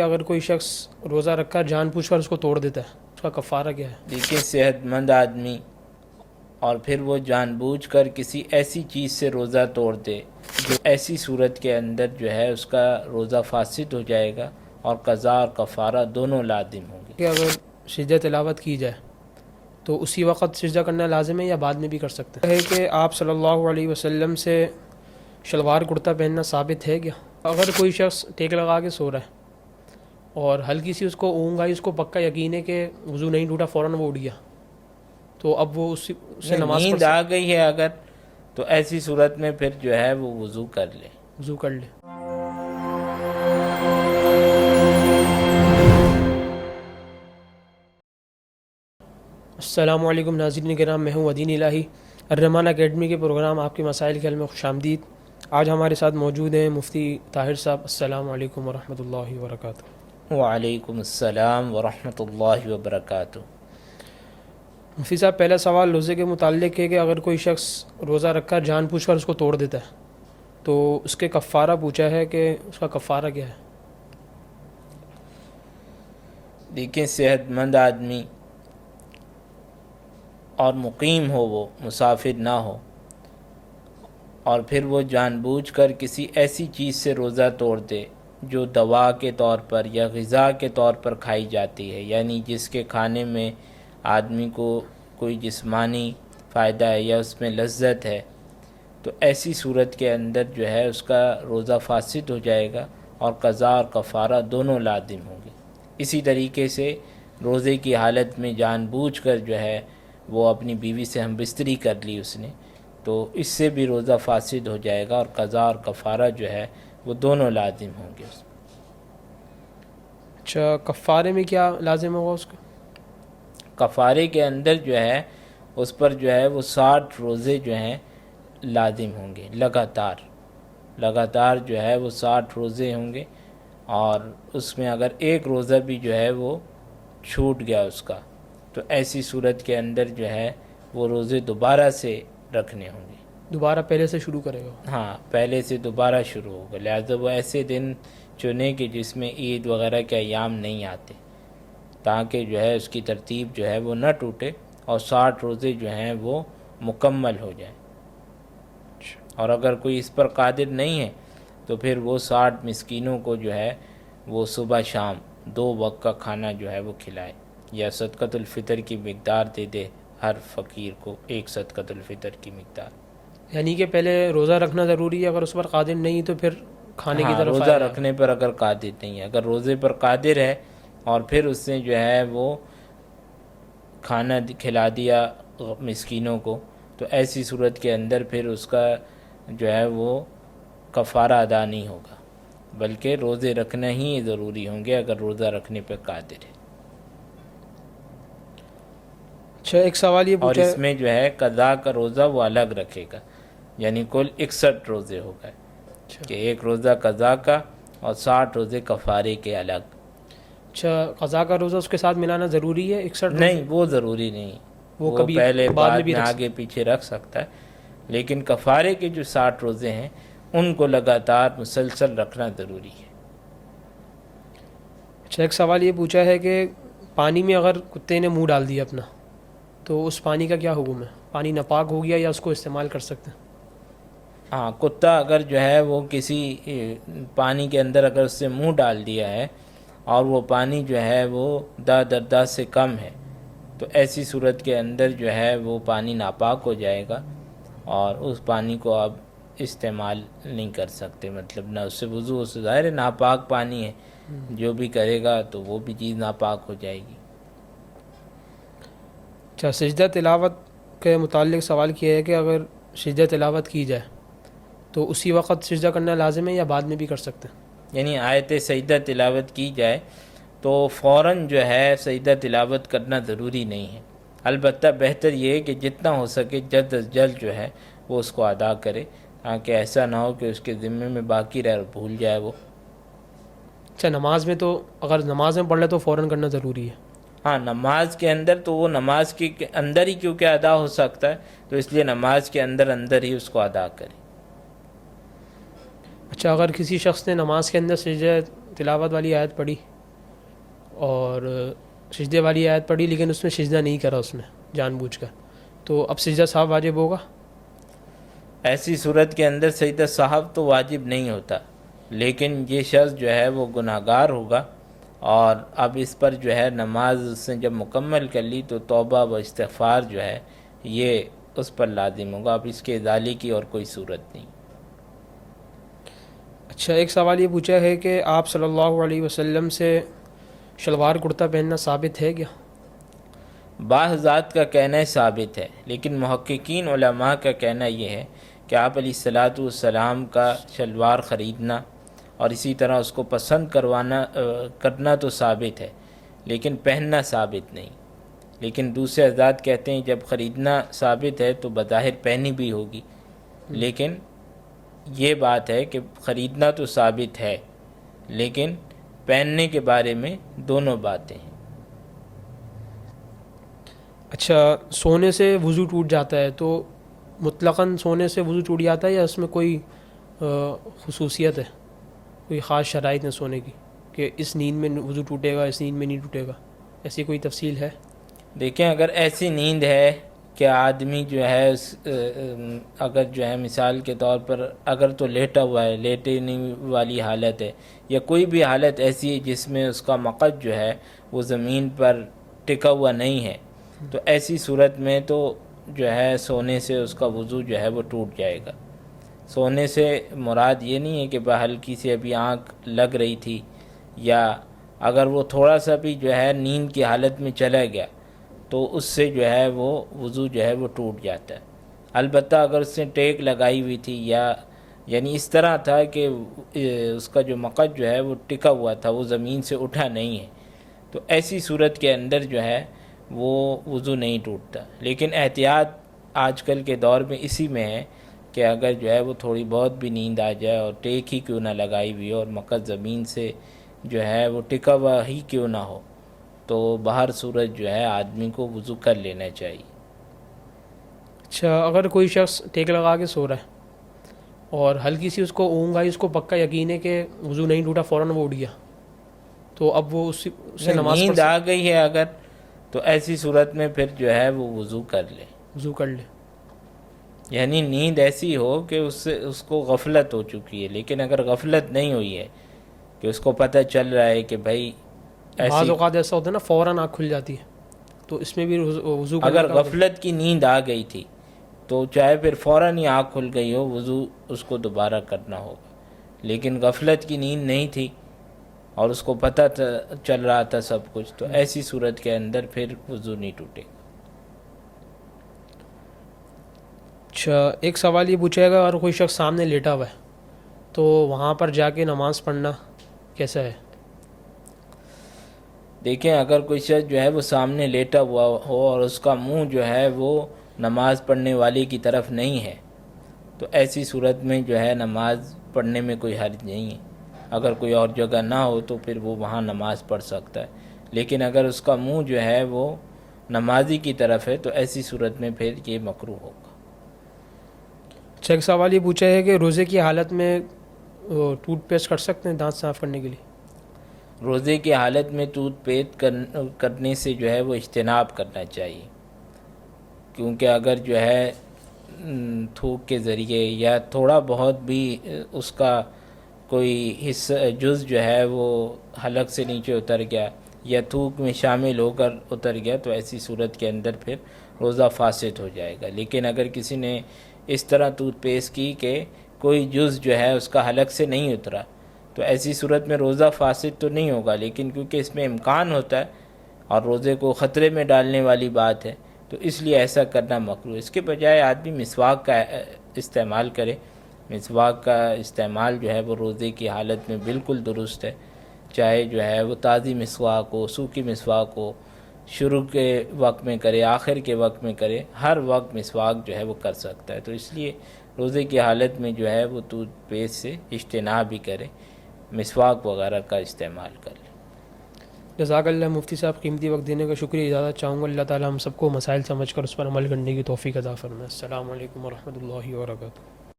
اگر کوئی شخص روزہ رکھ کر جان بوجھ کر اس کو توڑ دیتا ہے، اس کا کفارہ کیا ہے؟ دیکھیں، صحت مند آدمی اور پھر وہ جان بوجھ کر کسی ایسی چیز سے روزہ توڑ دے جو ایسی صورت کے اندر جو ہے اس کا روزہ فاسد ہو جائے گا، اور قضا اور کفارہ دونوں لازم ہوں گے۔ کہ اگر سجدہ تلاوت کی جائے تو اسی وقت سجدہ کرنا لازم ہے یا بعد میں بھی کر سکتے ہیں؟ ہے کہ آپ صلی اللہ علیہ وسلم سے شلوار کرتا پہننا ثابت ہے کیا؟ اگر کوئی شخص ٹیک لگا کے سو رہا ہے اور ہلکی سی اس کو اونگ آئی، اس کو پکا یقین ہے کہ وضو نہیں ٹوٹا، فوراً وہ اٹھ گیا، تو اب وہ اس سے نماز پڑھ نیند آ گئی ہے اگر، تو ایسی صورت میں پھر جو ہے وہ وضو کر لے۔ وضو کر لے۔ السلام علیکم ناظرین کرام، میں ہوں ودین الہی، الرحمان اکیڈمی کے پروگرام آپ کے مسائل کے حل میں خوش آمدید۔ آج ہمارے ساتھ موجود ہیں مفتی طاہر صاحب۔ السلام علیکم ورحمۃ اللہ وبرکاتہ۔ وعلیکم السلام ورحمۃ اللہ وبرکاتہ۔ مفتی صاحب، پہلا سوال روزے کے متعلق ہے کہ اگر کوئی شخص روزہ رکھ کر جان بوجھ کر اس کو توڑ دیتا ہے تو اس کے کفارہ پوچھا ہے کہ اس کا کفارہ کیا ہے؟ دیکھیں، صحت مند آدمی اور مقیم ہو، وہ مسافر نہ ہو، اور پھر وہ جان بوجھ کر کسی ایسی چیز سے روزہ توڑ دے جو دوا کے طور پر یا غذا کے طور پر کھائی جاتی ہے، یعنی جس کے کھانے میں آدمی کو کوئی جسمانی فائدہ ہے یا اس میں لذت ہے، تو ایسی صورت کے اندر جو ہے اس کا روزہ فاسد ہو جائے گا، اور قضا اور کفارہ دونوں لازم ہوں گے۔ اسی طریقے سے روزے کی حالت میں جان بوجھ کر جو ہے وہ اپنی بیوی سے ہم بستری کر لی اس نے، تو اس سے بھی روزہ فاسد ہو جائے گا، اور قضا اور کفارہ جو ہے وہ دونوں لازم ہوں گے۔ اچھا، کفارے میں کیا لازم ہوگا اس کو؟ کفارے کے اندر جو ہے اس پر جو ہے وہ 60 روزے جو ہیں لازم ہوں گے، لگاتار جو ہے وہ 60 روزے ہوں گے، اور اس میں اگر ایک روزہ بھی جو ہے وہ چھوٹ گیا اس کا، تو ایسی صورت کے اندر جو ہے وہ روزے دوبارہ سے رکھنے ہوں گے۔ دوبارہ پہلے سے شروع کرے گا؟ ہاں، پہلے سے دوبارہ شروع ہوگا، لہذا وہ ایسے دن چنے کہ جس میں عید وغیرہ کے ایام نہیں آتے، تاکہ جو ہے اس کی ترتیب جو ہے وہ نہ ٹوٹے، اور 60 روزے جو ہیں وہ مکمل ہو جائیں۔ اور اگر کوئی اس پر قادر نہیں ہے تو پھر وہ 60 مسکینوں کو جو ہے وہ صبح شام 2 وقت کا کھانا جو ہے وہ کھلائے، یا صدقۃ الفطر کی مقدار دے دے ہر فقیر کو، ایک صدقۃ الفطر کی مقدار۔ یعنی کہ پہلے روزہ رکھنا ضروری ہے، اگر اس پر قادر نہیں تو پھر کھانے کی طرف روزہ رکھنے پر اگر قادر نہیں ہے، اگر روزے پر قادر ہے اور پھر اس نے جو ہے وہ کھانا کھلا دیا مسکینوں کو، تو ایسی صورت کے اندر پھر اس کا جو ہے وہ کفارہ ادا نہیں ہوگا، بلکہ روزے رکھنا ہی ضروری ہوں گے اگر روزہ رکھنے پر قادر ہے۔ اچھا، ایک سوال یہ اور پوچھا اس میں جو ہے قضا کا روزہ وہ الگ رکھے گا، یعنی کل 61 روزے ہو گئے، کہ ایک روزہ قضا کا اور 60 روزے کفارے کے الگ۔ اچھا، قضا کا روزہ اس کے ساتھ ملانا ضروری ہے 61 روزے؟ نہیں، وہ ضروری نہیں، وہ کبھی پہلے بعد بعد بھی میں آگے پیچھے رکھ سکتا ہے، لیکن کفارے کے جو 60 روزے ہیں ان کو لگاتار مسلسل رکھنا ضروری ہے۔ اچھا، ایک سوال یہ پوچھا ہے کہ پانی میں اگر کتے نے منہ ڈال دیا اپنا، تو اس پانی کا کیا حکم ہے؟ پانی ناپاک ہو گیا یا اس کو استعمال کر سکتے ہیں؟ ہاں، کتا اگر جو ہے وہ کسی پانی کے اندر اگر اس سے منہ ڈال دیا ہے اور وہ پانی جو ہے وہ دا سے کم ہے، تو ایسی صورت کے اندر جو ہے وہ پانی ناپاک ہو جائے گا، اور اس پانی کو آپ استعمال نہیں کر سکتے، مطلب نہ اس سے وضو، اس سے ظاہر ہے ناپاک پانی ہے، جو بھی کرے گا تو وہ بھی چیز ناپاک ہو جائے گی۔ اچھا، سجدہ تلاوت کے متعلق سوال کیا ہے کہ اگر سجدہ تلاوت کی جائے تو اسی وقت سجدہ کرنا لازم ہے یا بعد میں بھی کر سکتے ہیں؟ یعنی آیت سجدہ تلاوت کی جائے تو فوراً جو ہے سجدہ تلاوت کرنا ضروری نہیں ہے، البتہ بہتر یہ ہے کہ جتنا ہو سکے جلد از جلد جو ہے وہ اس کو ادا کرے، تاکہ ایسا نہ ہو کہ اس کے ذمے میں باقی رہ اور بھول جائے وہ۔ اچھا، نماز میں تو اگر نماز میں پڑھ لے تو فوراً کرنا ضروری ہے؟ ہاں، نماز کے اندر تو وہ نماز کے اندر ہی کیونکہ ادا ہو سکتا ہے، تو اس لیے نماز کے اندر ہی اس کو ادا کرے۔ اچھا، اگر کسی شخص نے نماز کے اندر سجدہ تلاوت والی آیت پڑھی اور سجدے والی آیت پڑھی لیکن اس میں سجدہ نہیں کرا اس نے جان بوجھ کر، تو اب سجدہ صاحب واجب ہوگا؟ ایسی صورت کے اندر سجدہ صاحب تو واجب نہیں ہوتا، لیکن یہ شخص جو ہے وہ گناہ گار ہوگا، اور اب اس پر جو ہے نماز اس نے جب مکمل کر لی تو توبہ و استغفار جو ہے یہ اس پر لازم ہوگا، اب اس کے ازالے کی اور کوئی صورت نہیں۔ اچھا، ایک سوال یہ پوچھا ہے کہ آپ صلی اللہ علیہ وسلم سے شلوار کرتا پہننا ثابت ہے کیا؟ بعض حضرات کا کہنا ثابت ہے، لیکن محققین علماء کا کہنا یہ ہے کہ آپ علیہ الصلاۃ والسلام کا شلوار خریدنا اور اسی طرح اس کو پسند کرنا تو ثابت ہے، لیکن پہننا ثابت نہیں۔ لیکن دوسرے حضرات کہتے ہیں جب خریدنا ثابت ہے تو بظاہر پہنی بھی ہوگی، لیکن یہ بات ہے کہ خریدنا تو ثابت ہے، لیکن پہننے کے بارے میں دونوں باتیں ہیں۔ اچھا، سونے سے وضو ٹوٹ جاتا ہے تو مطلقاً سونے سے وضو ٹوٹ جاتا ہے یا اس میں کوئی خصوصیت ہے، کوئی خاص شرائط ہے سونے کی کہ اس نیند میں وضو ٹوٹے گا، اس نیند میں نہیں ٹوٹے گا، ایسی کوئی تفصیل ہے؟ دیکھیں، اگر ایسی نیند ہے کہ آدمی جو ہے اگر جو ہے مثال کے طور پر اگر تو لیٹا ہوا ہے، لیٹنے والی حالت ہے، یا کوئی بھی حالت ایسی ہے جس میں اس کا مقعد جو ہے وہ زمین پر ٹکا ہوا نہیں ہے، تو ایسی صورت میں تو جو ہے سونے سے اس کا وضو جو ہے وہ ٹوٹ جائے گا۔ سونے سے مراد یہ نہیں ہے کہ ہلکی سی ابھی آنکھ لگ رہی تھی، یا اگر وہ تھوڑا سا بھی جو ہے نیند کی حالت میں چلا گیا تو اس سے جو ہے وہ وضو جو ہے وہ ٹوٹ جاتا ہے۔ البتہ اگر اس نے ٹیک لگائی ہوئی تھی، یا یعنی اس طرح تھا کہ اس کا جو مقعد جو ہے وہ ٹکا ہوا تھا، وہ زمین سے اٹھا نہیں ہے، تو ایسی صورت کے اندر جو ہے وہ وضو نہیں ٹوٹتا۔ لیکن احتیاط آج کل کے دور میں اسی میں ہے کہ اگر جو ہے وہ تھوڑی بہت بھی نیند آ جائے اور ٹیک ہی کیوں نہ لگائی ہوئی اور مقعد زمین سے جو ہے وہ ٹکا ہوا ہی کیوں نہ ہو، تو باہر صورت جو ہے آدمی کو وضو کر لینا چاہیے۔ اچھا، اگر کوئی شخص ٹیک لگا کے سو رہا ہے اور ہلکی سی اس کو اونگ آئی، اس کو پکا یقین ہے کہ وضو نہیں ٹوٹا، فوراً وہ اٹھ گیا، تو اب وہ اس سے نماز پڑھ نیند آ گئی ہے اگر، تو ایسی صورت میں پھر جو ہے وہ وضو کر لے، وضو کر لے۔ یعنی نیند ایسی ہو کہ اس کو غفلت ہو چکی ہے، لیکن اگر غفلت نہیں ہوئی ہے کہ اس کو پتہ چل رہا ہے کہ بھائی بعض ایسی، اوقات ایسا ہوتا ہے نا فوراً آنکھ کھل جاتی ہے، تو اس میں بھی وضو کرنے اگر کا غفلت کی نیند آ گئی تھی تو چاہے پھر فوراً ہی آنکھ کھل گئی ہو، وضو اس کو دوبارہ کرنا ہوگا۔ لیکن غفلت کی نیند نہیں تھی اور اس کو پتہ چل رہا تھا سب کچھ، تو ایسی صورت کے اندر پھر وضو نہیں ٹوٹے گا۔ اچھا، ایک سوال یہ پوچھا ہے گا، اگر کوئی شخص سامنے لیٹا ہوا ہے تو وہاں پر جا کے نماز پڑھنا کیسا ہے؟ دیکھیں، اگر کوئی شخص جو ہے وہ سامنے لیٹا ہوا ہو اور اس کا منہ جو ہے وہ نماز پڑھنے والے کی طرف نہیں ہے، تو ایسی صورت میں جو ہے نماز پڑھنے میں کوئی حرج نہیں ہے۔ اگر کوئی اور جگہ نہ ہو تو پھر وہ وہاں نماز پڑھ سکتا ہے، لیکن اگر اس کا منہ جو ہے وہ نمازی کی طرف ہے تو ایسی صورت میں پھر یہ مکروہ ہوگا۔ اچھا، ایک سوال یہ پوچھا ہے کہ روزے کی حالت میں ٹوتھ پیسٹ کر سکتے ہیں دانت صاف کرنے کے لیے؟ روزے کی حالت میں ٹوتھ پیسٹ کرنے سے جو ہے وہ اجتناب کرنا چاہیے، کیونکہ اگر جو ہے تھوک کے ذریعے یا تھوڑا بہت بھی اس کا کوئی حصہ جز جو ہے وہ حلق سے نیچے اتر گیا یا تھوک میں شامل ہو کر اتر گیا تو ایسی صورت کے اندر پھر روزہ فاسد ہو جائے گا۔ لیکن اگر کسی نے اس طرح ٹوتھ پیسٹ کی کہ کوئی جز جو ہے اس کا حلق سے نہیں اترا تو ایسی صورت میں روزہ فاسد تو نہیں ہوگا، لیکن کیونکہ اس میں امکان ہوتا ہے اور روزے کو خطرے میں ڈالنے والی بات ہے تو اس لیے ایسا کرنا مکروہ۔ اس کے بجائے آدمی مسواک کا استعمال کرے۔ مسواک کا استعمال جو ہے وہ روزے کی حالت میں بالکل درست ہے، چاہے جو ہے وہ تازی مسواک ہو، سوکھی مسواک ہو، شروع کے وقت میں کرے، آخر کے وقت میں کرے، ہر وقت مسواک جو ہے وہ کر سکتا ہے۔ تو اس لیے روزے کی حالت میں جو ہے وہ ٹوتھ پیسٹ سے اجتناب بھی کرے، مسواک وغیرہ کا استعمال کر لے۔ جزاک اللہ مفتی صاحب، قیمتی وقت دینے کا شکریہ۔ اجازت چاہوں گا اللہ تعالی ہم سب کو مسائل سمجھ کر اس پر عمل کرنے کی توفیق عطا فرمائے۔ السلام علیکم ورحمۃ اللہ وبرکاتہ۔